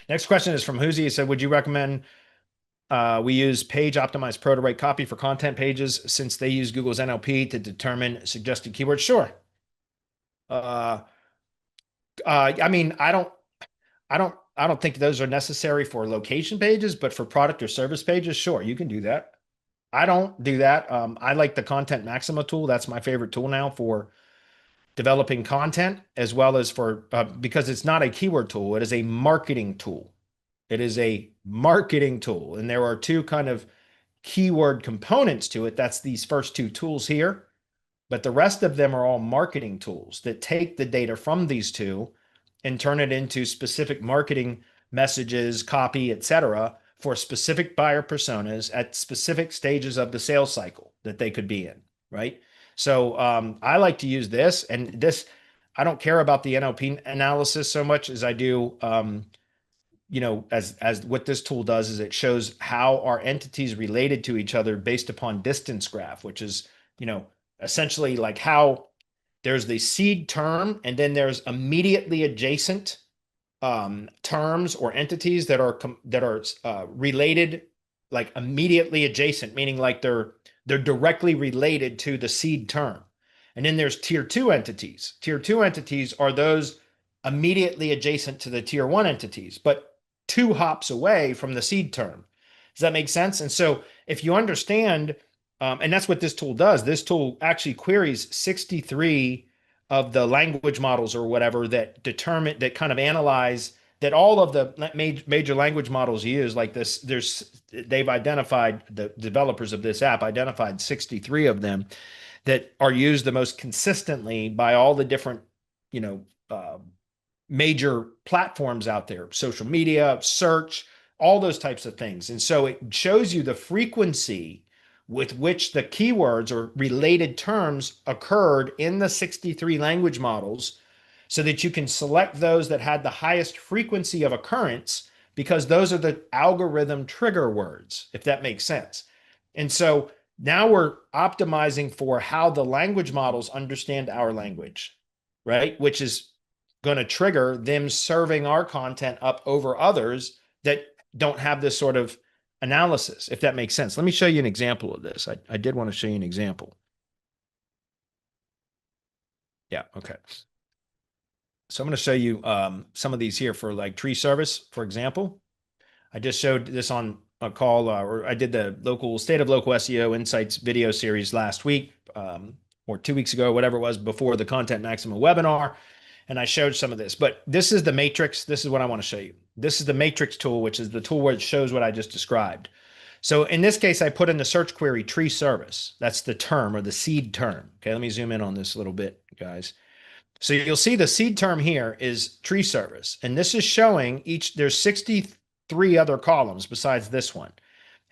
Next question is from Huzi. He said, would you recommend we use Page Optimized Pro to write copy for content pages since they use Google's NLP to determine suggested keywords? Sure. Uh, I mean, I don't think those are necessary for location pages, but for product or service pages, sure, you can do that. I don't do that. I like the Content Maxima tool. That's my favorite tool now for developing content, as well as for because it's not a keyword tool, it is a marketing tool. It is a marketing tool, and there are two kind of keyword components to it. That's these first two tools here, but the rest of them are all marketing tools that take the data from these two and turn it into specific marketing messages, copy, etc., for specific buyer personas at specific stages of the sales cycle that they could be in, right? So I like to use this, and this, I don't care about the NLP analysis so much as I do, as what this tool does is it shows how are entities related to each other based upon distance graph, which is, essentially like how there's the seed term and then there's immediately adjacent terms or entities that are related, like immediately adjacent, meaning like they're directly related to the seed term. And then there's tier two entities. Tier two entities are those immediately adjacent to the tier one entities, but two hops away from the seed term. Does that make sense? And so if you understand, and that's what this tool does, this tool actually queries 63 of the language models or whatever that kind of analyze that all of the major language models use like this. They've identified, the developers of this app identified 63 of them that are used the most consistently by all the different, you know, major platforms out there, social media, search, all those types of things. And so it shows you the frequency with which the keywords or related terms occurred in the 63 language models so that you can select those that had the highest frequency of occurrence because those are the algorithm trigger words, if that makes sense. And so now we're optimizing for how the language models understand our language, right? Which is going to trigger them serving our content up over others that don't have this sort of analysis, if that makes sense. Let me show you an example of this. I did want to show you an example. Yeah, okay. So I'm going to show you some of these here for like tree service, for example. I just showed this on a call, or I did the state of local SEO insights video series last week, or 2 weeks ago, whatever it was, before the Content Maxima webinar. And I showed some of this, but this is the matrix. This is what I want to show you. This is the matrix tool, which is the tool where it shows what I just described. So in this case, I put in the search query tree service. That's the term or the seed term. Okay, let me zoom in on this a little bit, guys. So you'll see the seed term here is tree service. And this is showing there's 63 other columns besides this one.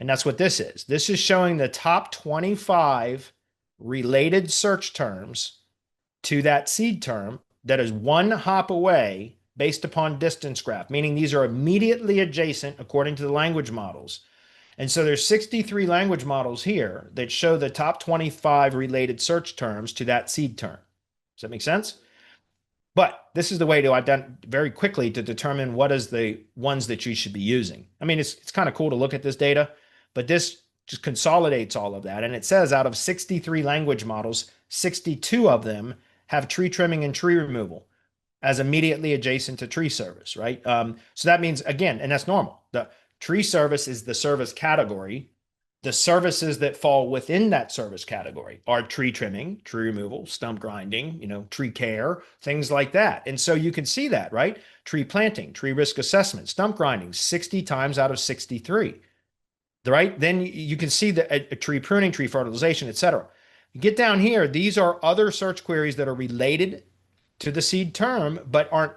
And that's what this is. This is showing the top 25 related search terms to that seed term that is one hop away based upon distance graph, meaning these are immediately adjacent according to the language models. And so there's 63 language models here that show the top 25 related search terms to that seed term. Does that make sense? But this is the way to identify very quickly to determine what is the ones that you should be using. I mean, it's kind of cool to look at this data, but this just consolidates all of that. And it says out of 63 language models, 62 of them have tree trimming and tree removal as immediately adjacent to tree service, right? So that means, again, and that's normal. The tree service is the service category. The services that fall within that service category are tree trimming, tree removal, stump grinding, tree care, things like that. And so you can see that, right? Tree planting, tree risk assessment, stump grinding, 60 times out of 63, right? Then you can see the tree pruning, tree fertilization, etc. You get down here, these are other search queries that are related to the seed term, but aren't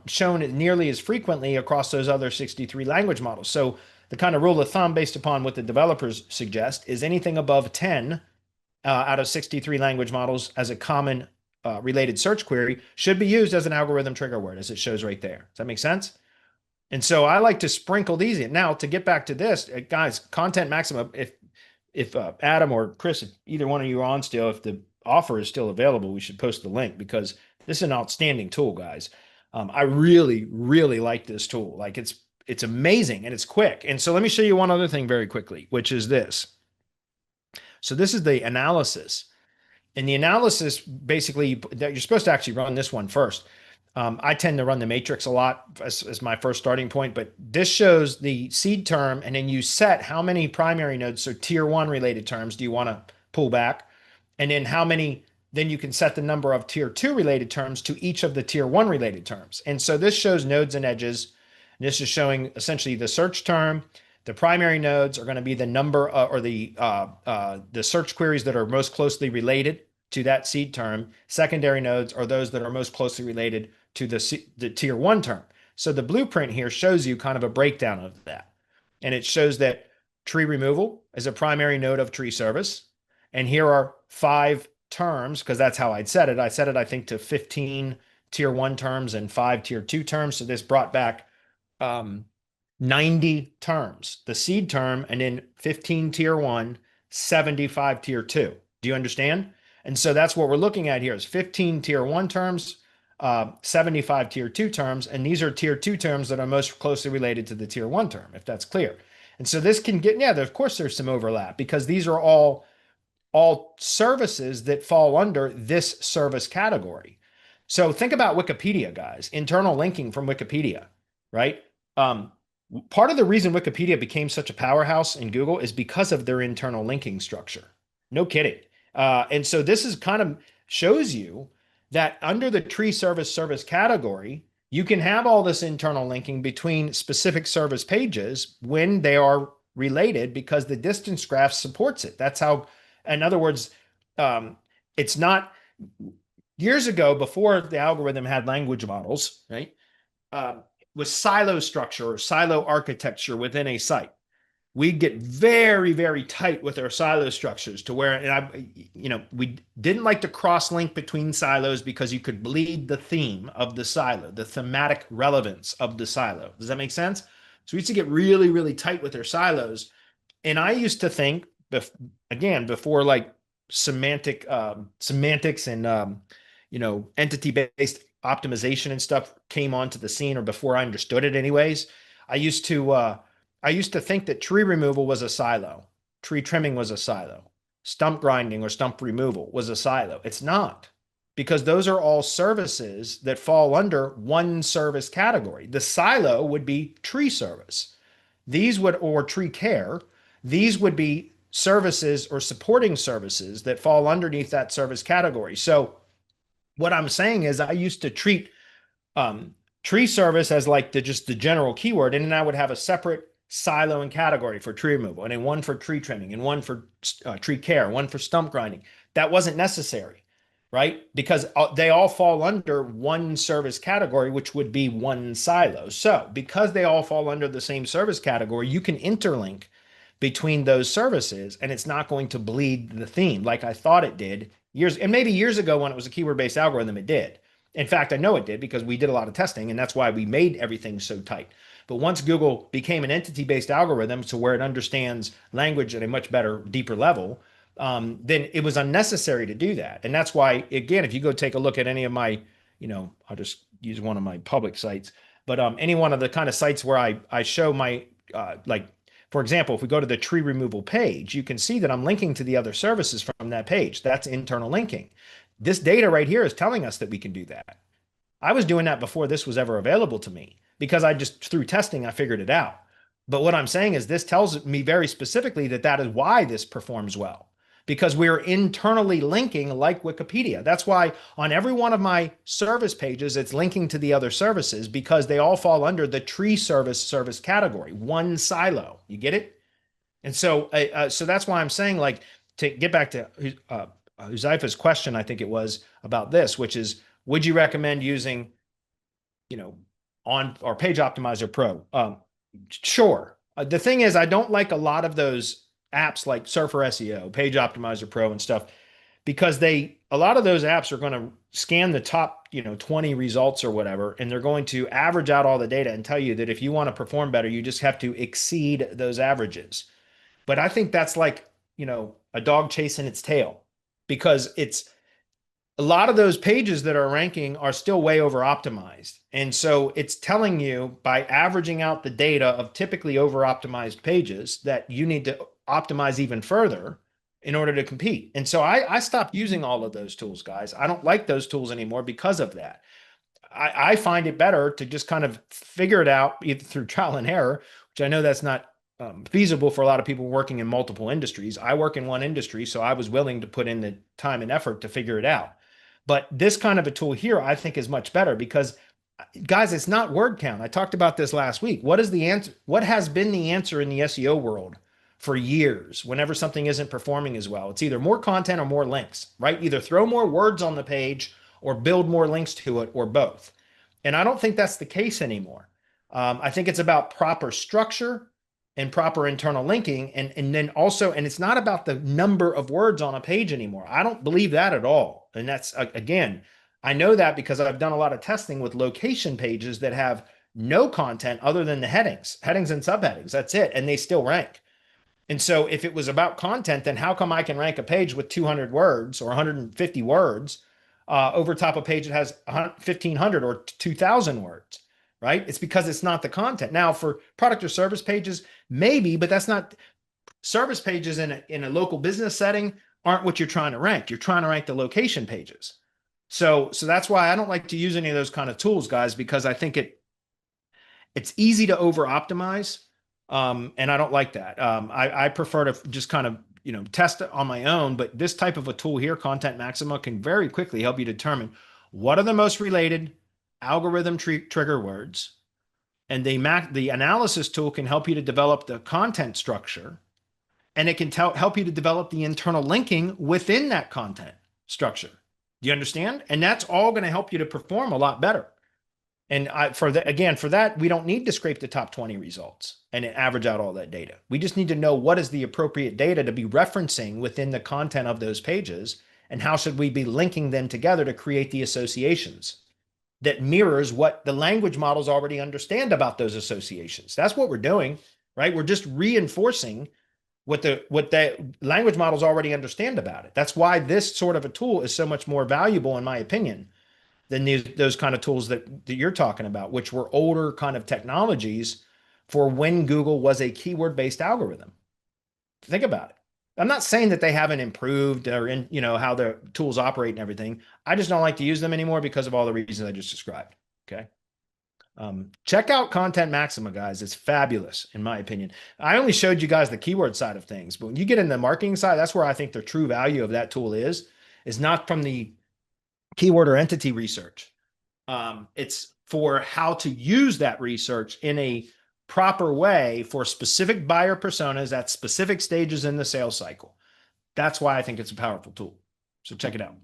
shown nearly as frequently across those other 63 language models. So the kind of rule of thumb based upon what the developers suggest is anything above 10 out of 63 language models as a common related search query should be used as an algorithm trigger word, as it shows right there. Does that make sense? And so I like to sprinkle these in. Now, to get back to this, guys, Content Maxima, if Adam or Chris, if either one of you are on still, if the offer is still available, we should post the link because this is an outstanding tool, guys. I really, really like this tool. Like it's amazing and it's quick. And so let me show you one other thing very quickly, which is this. So this is the analysis. And the analysis basically that you're supposed to actually run this one first. I tend to run the matrix a lot as my first starting point, but this shows the seed term, and then you set how many primary nodes, so tier one related terms, do you want to pull back? And then how many, then you can set the number of tier two related terms to each of the tier one related terms. And so this shows nodes and edges. And this is showing essentially the search term. The primary nodes are going to be the number or the search queries that are most closely related to that seed term. Secondary nodes are those that are most closely related to the tier one term. So the blueprint here shows you kind of a breakdown of that. And it shows that tree removal is a primary node of tree service. And here are 5 terms, because that's how I'd set it. I set it, I think, to 15 tier one terms and 5 tier two terms. So this brought back 90 terms, the seed term, and then 15 tier one, 75 tier two. Do you understand? And so that's what we're looking at here is 15 tier one terms, 75 tier two terms, and these are tier two terms that are most closely related to the tier one term, if that's clear. And so this can get, yeah, of course there's some overlap because these are all services that fall under this service category. So think about Wikipedia, guys, internal linking from Wikipedia, right? Part of the reason Wikipedia became such a powerhouse in Google is because of their internal linking structure. No kidding. And so this is kind of shows you that under the tree service category, you can have all this internal linking between specific service pages when they are related because the distance graph supports it. That's how, in other words, it's not years ago before the algorithm had language models, right? With silo structure or silo architecture within a site. We'd get very, very tight with our silo structures to where, we didn't like to cross link between silos because you could bleed the theme of the silo, the thematic relevance of the silo. Does that make sense? So we used to get really, really tight with our silos. And I used to think, again, before like semantics and, entity-based optimization and stuff came onto the scene, or before I understood it anyways, I used to think that tree removal was a silo. Tree trimming was a silo. Stump grinding or stump removal was a silo. It's not, because those are all services that fall under one service category. The silo would be tree service. Or tree care. These would be services or supporting services that fall underneath that service category. So what I'm saying is I used to treat tree service as like just the general keyword, and then I would have a separate silo and category for tree removal, and then one for tree trimming, and one for tree care, one for stump grinding. That wasn't necessary, right? Because they all fall under one service category, which would be one silo. So because they all fall under the same service category, you can interlink between those services, and it's not going to bleed the theme like I thought it did maybe years ago when it was a keyword-based algorithm, it did. In fact, I know it did because we did a lot of testing, and that's why we made everything so tight. But once Google became an entity-based algorithm to where it understands language at a much better, deeper level, then it was unnecessary to do that. And that's why, again, if you go take a look at any of my, I'll just use one of my public sites, but any one of the kind of sites where I show my, for example, if we go to the tree removal page, you can see that I'm linking to the other services from that page. That's internal linking. This data right here is telling us that we can do that. I was doing that before this was ever available to me because through testing, I figured it out. But what I'm saying is this tells me very specifically that is why this performs well, because we're internally linking like Wikipedia. That's why on every one of my service pages, it's linking to the other services because they all fall under the tree service category, one silo. You get it? And so, so that's why I'm saying, like, to get back to Huzaifa's question, I think it was about this, which is, would you recommend using, on our Page Optimizer Pro? Sure. The thing is, I don't like a lot of those apps like Surfer SEO, Page Optimizer Pro and stuff, because a lot of those apps are going to scan the top, 20 results or whatever, and they're going to average out all the data and tell you that if you want to perform better, you just have to exceed those averages. But I think that's like, a dog chasing its tail, because a lot of those pages that are ranking are still way over optimized. And so it's telling you by averaging out the data of typically over optimized pages that you need to optimize even further in order to compete. And so I stopped using all of those tools, guys. I don't like those tools anymore because of that. I find it better to just kind of figure it out either through trial and error, which I know that's not feasible for a lot of people working in multiple industries. I work in one industry, so I was willing to put in the time and effort to figure it out. But this kind of a tool here, I think, is much better because, guys, it's not word count. I talked about this last week. What is the answer? What has been the answer in the SEO world for years whenever something isn't performing as well? It's either more content or more links, right? Either throw more words on the page or build more links to it, or both. And I don't think that's the case anymore. I think it's about proper structure and proper internal linking. And then also, and it's not about the number of words on a page anymore. I don't believe that at all. And that's, again, I know that because I've done a lot of testing with location pages that have no content other than the headings and subheadings. That's it. And they still rank. And so if it was about content, then how come I can rank a page with 200 words or 150 words over top of a page that has 1,500 or 2,000 words, right? It's because it's not the content. Now for product or service pages, maybe, but that's not, service pages in a local business setting aren't what you're trying to rank. You're trying to rank the location pages. So that's why I don't like to use any of those kind of tools, guys, because I think it's easy to over optimize. And I don't like that. I prefer to just kind of, test it on my own, but this type of a tool here, Content Maxima, can very quickly help you determine what are the most related algorithm trigger words. And the analysis tool can help you to develop the content structure, and it can help you to develop the internal linking within that content structure. Do you understand? And that's all going to help you to perform a lot better. And for that, we don't need to scrape the top 20 results and average out all that data. We just need to know what is the appropriate data to be referencing within the content of those pages, and how should we be linking them together to create the associations that mirrors what the language models already understand about those associations. That's what we're doing, right? We're just reinforcing what the language models already understand about it. That's why this sort of a tool is so much more valuable, in my opinion, than those kind of tools that you're talking about, which were older kind of technologies for when Google was a keyword-based algorithm. Think about it. I'm not saying that they haven't improved or how the tools operate and everything. I just don't like to use them anymore because of all the reasons I just described. Okay. Check out Content Maxima, guys. It's fabulous, in my opinion. I only showed you guys the keyword side of things, but when you get in the marketing side, that's where I think the true value of that tool is not from the keyword or entity research. It's for how to use that research in a proper way for specific buyer personas at specific stages in the sales cycle. That's why I think it's a powerful tool. So check it out.